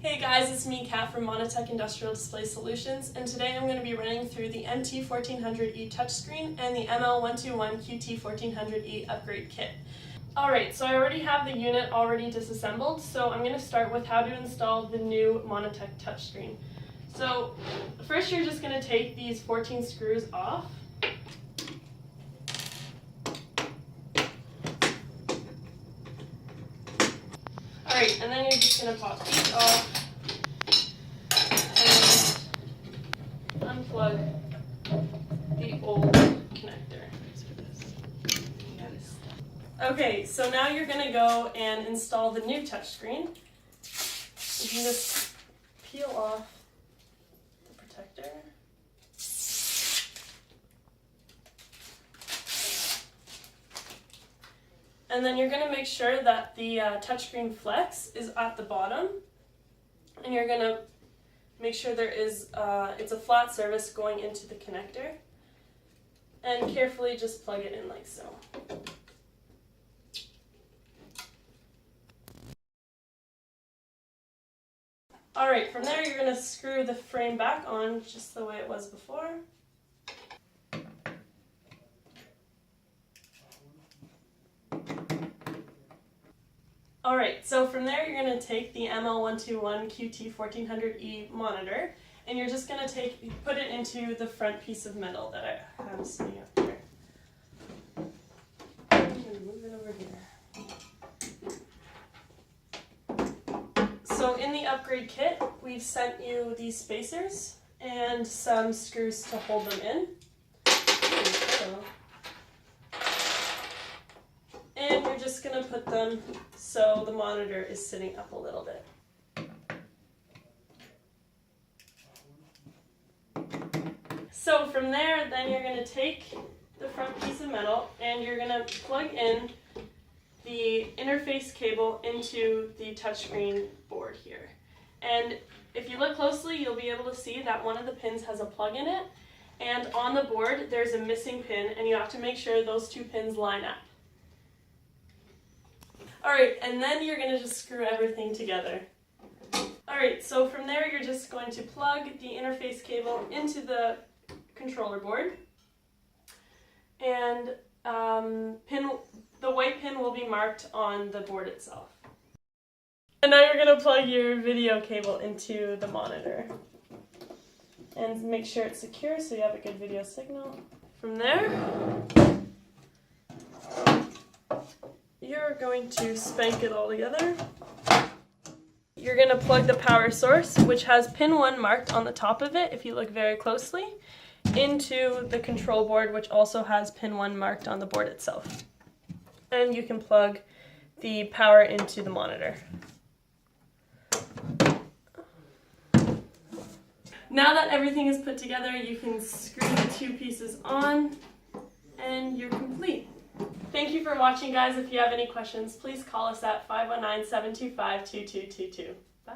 Hey guys, it's me, Kat from Monitech Industrial Display Solutions, and today I'm going to be running through the MT1400E touchscreen and the ML121 QT1400E upgrade kit. Alright, so I already have the unit already disassembled, so I'm going to start with how to install the new Monitech touchscreen. So first you're just going to take these 14 screws off. Alright, and then you're just going to pop these off and unplug the old connector. Okay, so now you're going to go and install the new touchscreen. You can just peel off the protector. And then you're going to make sure that the touchscreen flex is at the bottom, and you're going to make sure there is it's a flat surface going into the connector, and carefully just plug it in like so. Alright, from there you're going to screw the frame back on just the way it was before. Alright, so from there you're going to take the ML121 QT1400E monitor, and you're just going to put it into the front piece of metal that I have sitting up here. I'm going to move it over here. So in the upgrade kit, we've sent you these spacers and some screws to hold them in. And you're just going to put them so the monitor is sitting up a little bit. So from there, then you're going to take the front piece of metal and you're going to plug in the interface cable into the touchscreen board here. And if you look closely, you'll be able to see that one of the pins has a plug in it, and on the board there's a missing pin, and you have to make sure those two pins line up. Alright, and then you're going to just screw everything together. Alright, so from there you're just going to plug the interface cable into the controller board, and the white pin will be marked on the board itself. And now you're going to plug your video cable into the monitor and make sure it's secure so you have a good video signal. From there, you're going to spank it all together. You're going to plug the power source, which has pin 1 marked on the top of it if you look very closely, into the control board, which also has pin 1 marked on the board itself. And you can plug the power into the monitor. Now that everything is put together, you can screw the two pieces on and you're complete. Thank you for watching, guys. If you have any questions, please call us at 519-725-2222. Bye.